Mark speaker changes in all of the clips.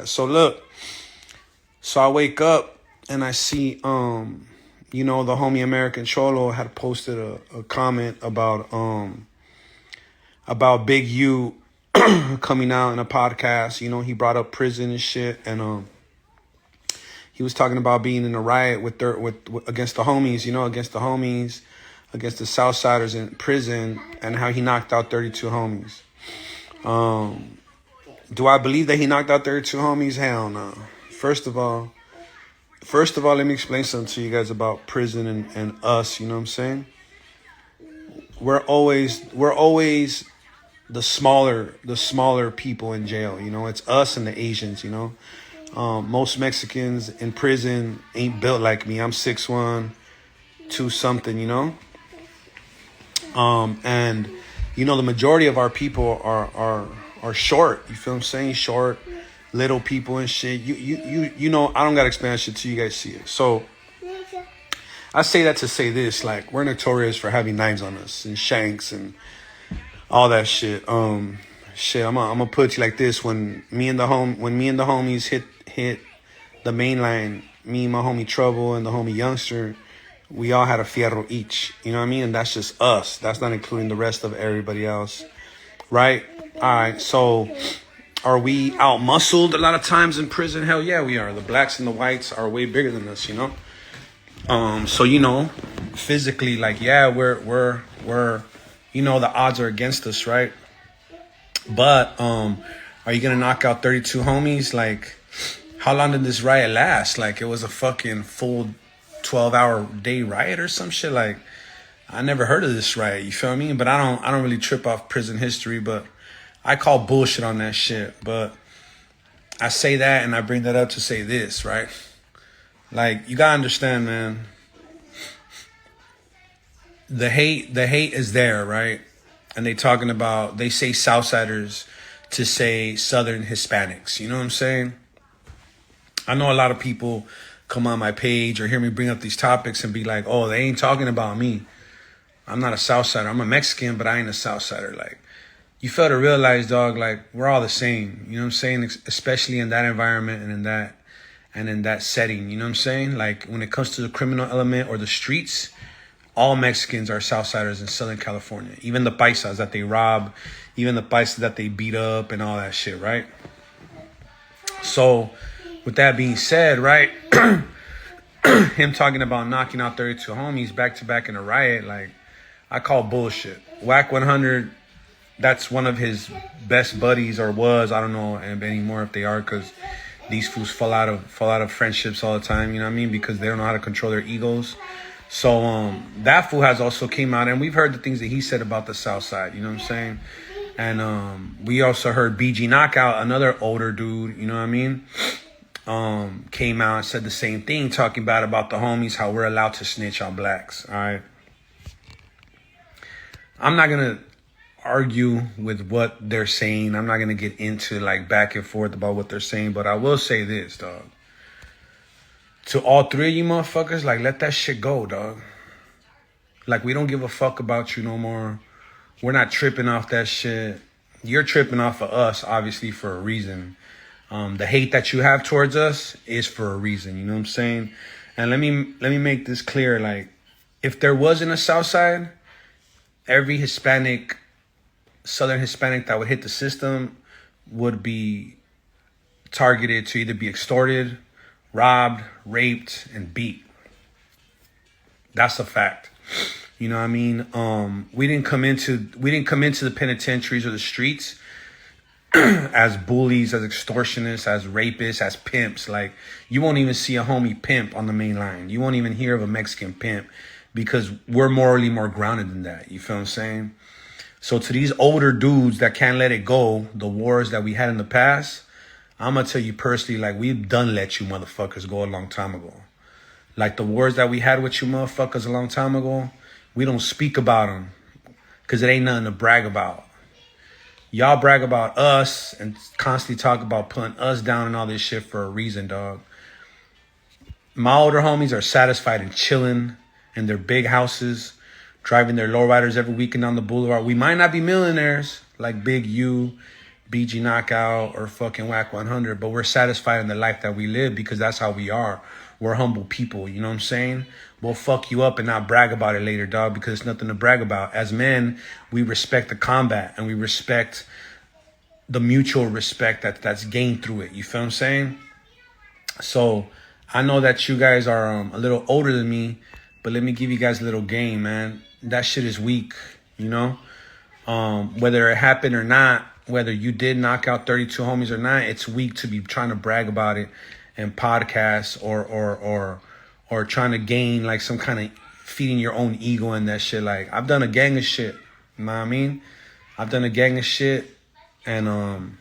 Speaker 1: So look, so I wake up and I see, you know, the homie American Cholo had posted a comment about Big U coming out in a podcast. You know, he brought up prison and shit, and he was talking about being in a riot with against the homies. You know, against the homies, against the Southsiders in prison, and how he knocked out 32 homies. Do I believe that he knocked out 32 homies? Hell no. First of all, let me explain something to you guys about prison and us. You know what I'm saying? We're always the smaller people in jail. You know, it's us and the Asians. You know, most Mexicans in prison ain't built like me. I'm 6'1", 2 something. You know, and you know the majority of our people are short. You feel what I'm saying? Short, little people and shit. You know, I don't gotta explain that shit till you guys see it. So I say that to say this, like, we're notorious for having knives on us and shanks and all that shit. Shit, I'm gonna put you like this: when me and the homies hit the main line, me and my homie Trouble and the homie Youngster, we all had a fierro each. You know what I mean? And that's just us. That's not including the rest of everybody else, right? All right. So, are we out muscled a lot of times in prison? Hell yeah, we are. The blacks and the whites are way bigger than us. You know. So you know, physically, like, yeah, we're you know, the odds are against us, right? But are you gonna knock out 32 homies? Like, how long did this riot last? Like, it was a fucking full 12-hour day riot or some shit. Like, I never heard of this riot. You feel me? But I don't really trip off prison history, but I call bullshit on that shit. But I say that and I bring that up to say this, right? Like, you gotta understand, man. The hate is there, right? And they say Southsiders to say Southern Hispanics. You know what I'm saying? I know a lot of people come on my page or hear me bring up these topics and be like, oh, they ain't talking about me. I'm not a Southsider. I'm a Mexican, but I ain't a Southsider. Like, you fail to realize, dog, like, we're all the same. You know what I'm saying? Especially in that environment and in that setting. You know what I'm saying? Like, when it comes to the criminal element or the streets, all Mexicans are Southsiders in Southern California. Even the paisas that they rob, even the paisas that they beat up and all that shit, right? So, with that being said, right, him talking about knocking out 32 homies back-to-back in a riot, like, I call bullshit. Whack 100, that's one of his best buddies, or was. I don't know anymore if they are, because these fools fall out of friendships all the time, you know what I mean? Because they don't know how to control their egos. So that fool has also came out, and we've heard the things that he said about the South Side, you know what I'm saying? And we also heard BG Knockout, another older dude, you know what I mean? Came out and said the same thing, talking about the homies, how we're allowed to snitch on blacks, all right? I'm not going to argue with what they're saying. I'm not going to get into, like, back and forth about what they're saying, but I will say this, dog. To all three of you motherfuckers, like, let that shit go, dog. Like, we don't give a fuck about you no more. We're not tripping off that shit. You're tripping off of us, obviously, for a reason. The hate that you have towards us is for a reason, you know what I'm saying? And let me make this clear. Like, if there wasn't a South Side, every Hispanic, Southern Hispanic that would hit the system would be targeted to either be extorted, robbed, raped, and beat. That's a fact. You know what I mean? We didn't come into the penitentiaries or the streets as bullies, as extortionists, as rapists, as pimps. Like, you won't even see a homie pimp on the main line. You won't even hear of a Mexican pimp, because we're morally more grounded than that. You feel what I'm saying? So to these older dudes that can't let it go, the wars that we had in the past, I'm going to tell you personally, like, we've done let you motherfuckers go a long time ago. Like, the wars that we had with you motherfuckers a long time ago, we don't speak about them because it ain't nothing to brag about. Y'all brag about us and constantly talk about putting us down and all this shit for a reason, dog. My older homies are satisfied and chilling in their big houses, driving their lowriders every weekend on the boulevard. We might not be millionaires like Big U, BG Knockout or fucking Whack 100, but we're satisfied in the life that we live because that's how we are. We're humble people, you know what I'm saying? We'll fuck you up and not brag about it later, dog, because it's nothing to brag about. As men, we respect the combat and we respect the mutual respect that's gained through it. You feel what I'm saying? So I know that you guys are a little older than me, but let me give you guys a little game, man. That shit is weak, you know? Whether it happened or not, whether you did knock out 32 homies or not, it's weak to be trying to brag about it in podcasts or trying to gain like some kind of feeding your own ego and that shit. Like, I've done a gang of shit, you know what I mean? I've done a gang of shit, and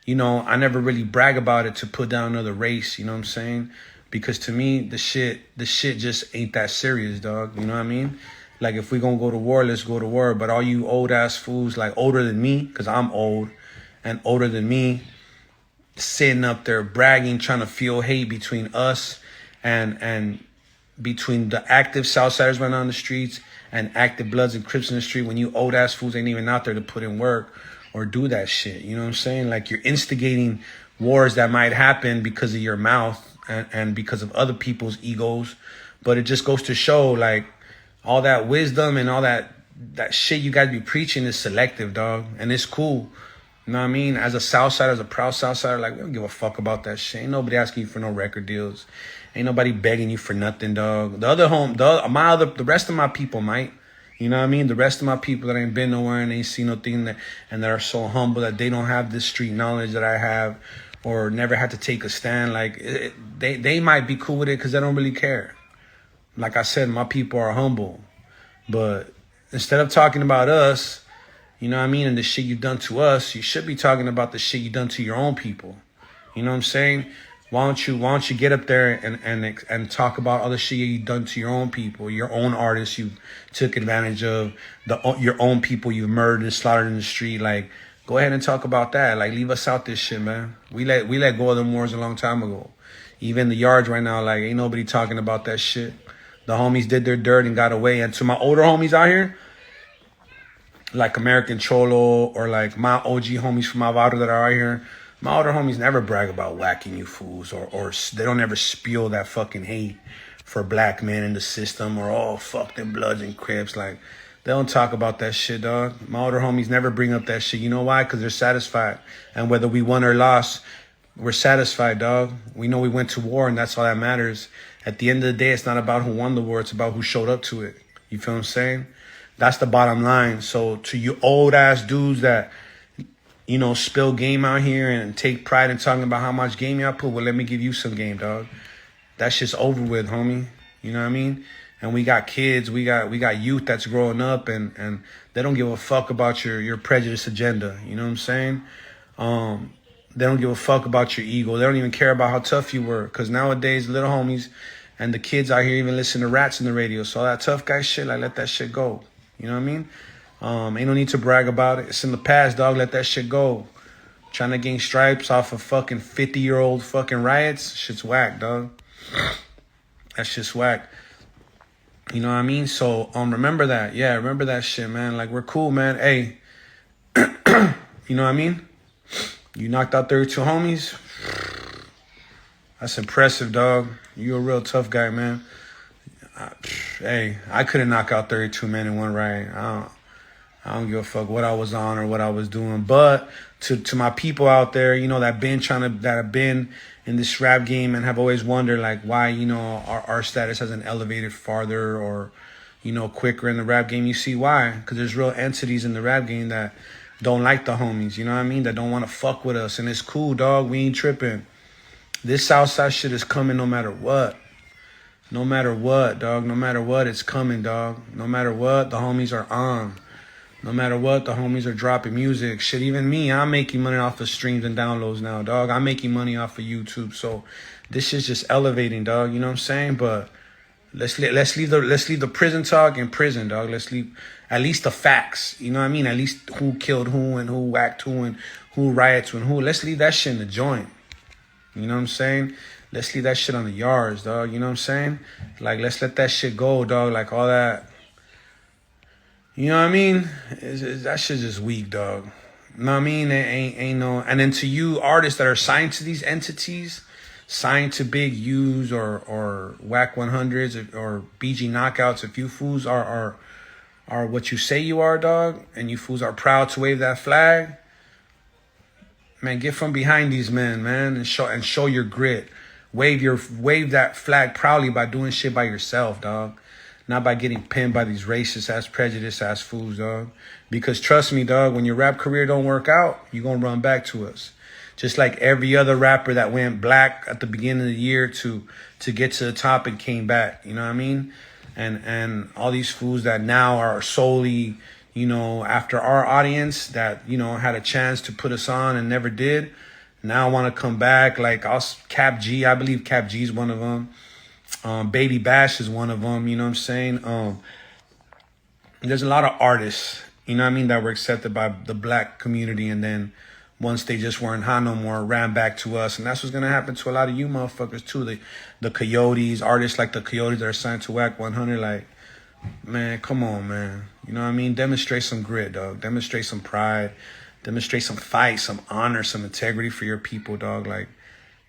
Speaker 1: you know, I never really brag about it to put down another race, you know what I'm saying? Because to me, the shit just ain't that serious, dog. You know what I mean? Like, if we gonna go to war, let's go to war. But all you old ass fools, like older than me, because I'm old, and older than me, sitting up there bragging, trying to feel hate between us and between the active Southsiders running on the streets and active Bloods and Crips in the street, when you old ass fools ain't even out there to put in work or do that shit. You know what I'm saying? Like, you're instigating wars that might happen because of your mouth and because of other people's egos. But it just goes to show, like, all that wisdom and all that shit you guys be preaching is selective, dog. And it's cool. You know what I mean? As a Southsider, as a proud Southsider, like, we don't give a fuck about that shit. Ain't nobody asking you for no record deals. Ain't nobody begging you for nothing, dog. The rest of my people might. You know what I mean? The rest of my people that ain't been nowhere and ain't seen no thing and that are so humble that they don't have this street knowledge that I have or never had to take a stand. Like, they might be cool with it because they don't really care. Like I said, my people are humble. But instead of talking about us, you know what I mean, and the shit you've done to us, you should be talking about the shit you've done to your own people. You know what I'm saying? Why don't you get up there and talk about all the shit you've done to your own people, your own artists you took advantage of, your own people you've murdered and slaughtered in the street. Like, go ahead and talk about that. Like, leave us out this shit, man. We let go of them wars a long time ago. Even the yards right now, like, ain't nobody talking about that shit. The homies did their dirt and got away. And to my older homies out here, like American Cholo or like my OG homies from my barrio that are out here, my older homies never brag about whacking you fools or they don't ever spill that fucking hate for black men in the system or, oh, fuck them Bloods and Crips. Like, they don't talk about that shit, dog. My older homies never bring up that shit. You know why? Because they're satisfied. And whether we won or lost, we're satisfied, dog. We know we went to war and that's all that matters. At the end of the day, it's not about who won the war. It's about who showed up to it. You feel what I'm saying? That's the bottom line. So to you old ass dudes that, you know, spill game out here and take pride in talking about how much game y'all put, well, let me give you some game, dog. That shit's over with, homie. You know what I mean? And we got kids, we got youth that's growing up and they don't give a fuck about your prejudice agenda. You know what I'm saying? They don't give a fuck about your ego. They don't even care about how tough you were. Because nowadays, little homies and the kids out here even listen to rats in the radio. So all that tough guy shit, like, let that shit go. You know what I mean? Ain't no need to brag about it. It's in the past, dog. Let that shit go. Trying to gain stripes off of fucking 50-year-old fucking riots, shit's whack, dog. That's just whack. You know what I mean? So remember that. Yeah, remember that shit, man. Like, we're cool, man. Hey, you know what I mean? You knocked out 32 homies. That's impressive, dog. You a real tough guy, man. Hey, I couldn't knock out 32 men in one riot. I don't give a fuck what I was on or what I was doing. But to my people out there, you know, that have been in this rap game and have always wondered, like, why, you know, our status hasn't elevated farther or, you know, quicker in the rap game. You see why? Because there's real entities in the rap game that don't like the homies, you know what I mean? That don't want to fuck with us. And it's cool, dog. We ain't tripping. This Southside shit is coming no matter what. No matter what, dog. No matter what, it's coming, dog. No matter what, the homies are on. No matter what, the homies are dropping music. Shit, even me, I'm making money off of streams and downloads now, dog. I'm making money off of YouTube. So this shit's just elevating, dog. You know what I'm saying? But let's leave the prison talk in prison, dog. Let's leave at least the facts. You know what I mean? At least who killed who and who whacked who and who riots and who. Let's leave that shit in the joint. You know what I'm saying? Let's leave that shit on the yards, dog. You know what I'm saying? Like, let's let that shit go, dog. Like, all that. You know what I mean? That shit's just weak, dog. know what I mean? It ain't no. And then to you artists that are signed to these entities, signed to big U's or whack 100s or BG knockouts, if you fools are what you say you are, dog, and you fools are proud to wave that flag, man, get from behind these men, man, and show your grit. Wave that flag proudly by doing shit by yourself, dog. Not by getting pinned by these racist ass, prejudiced ass fools, dog. Because trust me, dog, when your rap career don't work out, you're gonna run back to us. Just like every other rapper that went black at the beginning of the year to get to the top and came back. You know what I mean? And all these fools that now are solely, you know, after our audience that, you know, had a chance to put us on and never did, now want to come back. Like Cap G, I believe Cap G is one of them. Baby Bash is one of them, you know what I'm saying? There's a lot of artists, you know what I mean, that were accepted by the black community, and then once they just weren't hot no more, ran back to us. And that's what's going to happen to a lot of you motherfuckers too. The Coyotes, artists like the Coyotes that are signed to WAC 100, like, man, come on, man. You know what I mean? Demonstrate some grit, dog. Demonstrate some pride. Demonstrate some fight, some honor, some integrity for your people, dog. Like,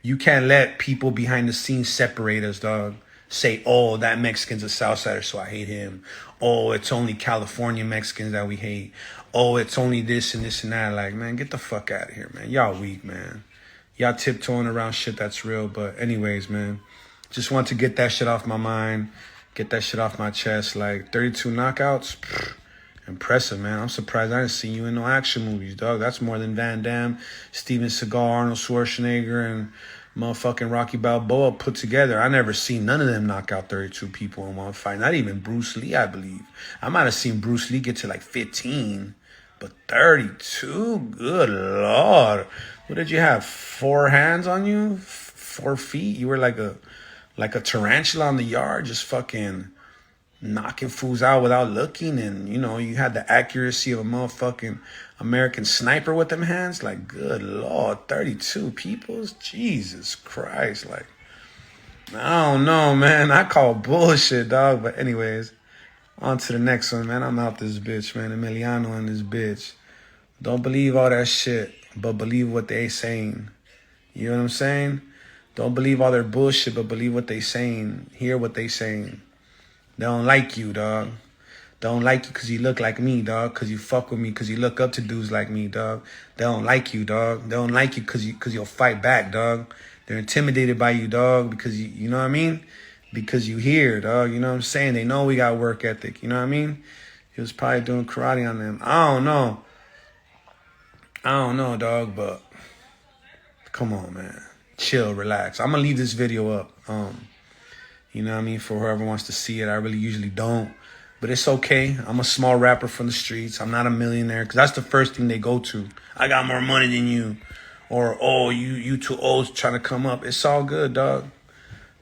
Speaker 1: you can't let people behind the scenes separate us, dog. Say, oh, that Mexican's a Southsider, so I hate him. Oh, it's only California Mexicans that we hate. Oh, it's only this and this and that. Like, man, get the fuck out of here, man. Y'all weak, man. Y'all tiptoeing around shit that's real. But anyways, man, just want to get that shit off my mind. Get that shit off my chest. Like, 32 knockouts, pfft, impressive, man. I'm surprised I didn't see you in no action movies, dog. That's more than Van Damme, Steven Seagal, Arnold Schwarzenegger, and motherfucking Rocky Balboa put together. I never seen none of them knock out 32 people in one fight. Not even Bruce Lee, I believe. I might have seen Bruce Lee get to like 15, but 32? Good Lord. What did you have? 4 hands on you? 4 feet? You were like a tarantula on the yard, just fucking knocking fools out without looking. And, you know, you had the accuracy of a motherfucking American sniper with them hands. Like, good Lord, 32 peoples? Jesus Christ. Like, I don't know, man. I call bullshit, dog. But anyways, on to the next one, man. I'm out this bitch, man. Emiliano and this bitch. Don't believe all that shit, but believe what they saying. You know what I'm saying? Don't believe all their bullshit, but believe what they saying. Hear what they saying. They don't like you, dog. They don't like you because you look like me, dog. Because you fuck with me. Because you look up to dudes like me, dog. They don't like you, dog. They don't like you because you'll fight back, dog. They're intimidated by you, dog. Because you know what I mean? Because you here, dog. You know what I'm saying? They know we got work ethic. You know what I mean? He was probably doing karate on them. I don't know, dog. But come on, man. Chill, relax. I'm gonna leave this video up. You know what I mean? For whoever wants to see it. I really usually don't. But it's okay. I'm a small rapper from the streets. I'm not a millionaire. Because that's the first thing they go to. I got more money than you. Or, oh, you too old trying to come up. It's all good, dog.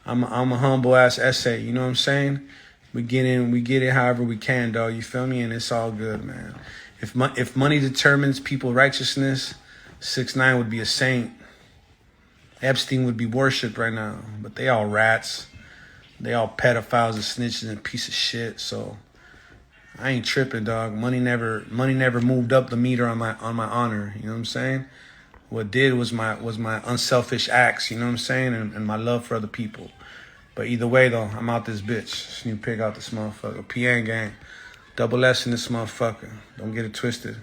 Speaker 1: I'm a humble-ass essay. You know what I'm saying? We get it however we can, dog. You feel me? And it's all good, man. If money determines people's righteousness, 6ix9ine would be a saint. Epstein would be worshipped right now. But they all rats. They all pedophiles and snitches and piece of shit. So I ain't tripping, dog. Money never moved up the meter on my honor. You know what I'm saying? What did was my unselfish acts. You know what I'm saying? And my love for other people. But either way, though, I'm out this bitch. Snoop Pig out this motherfucker. PN gang. Double S in this motherfucker. Don't get it twisted.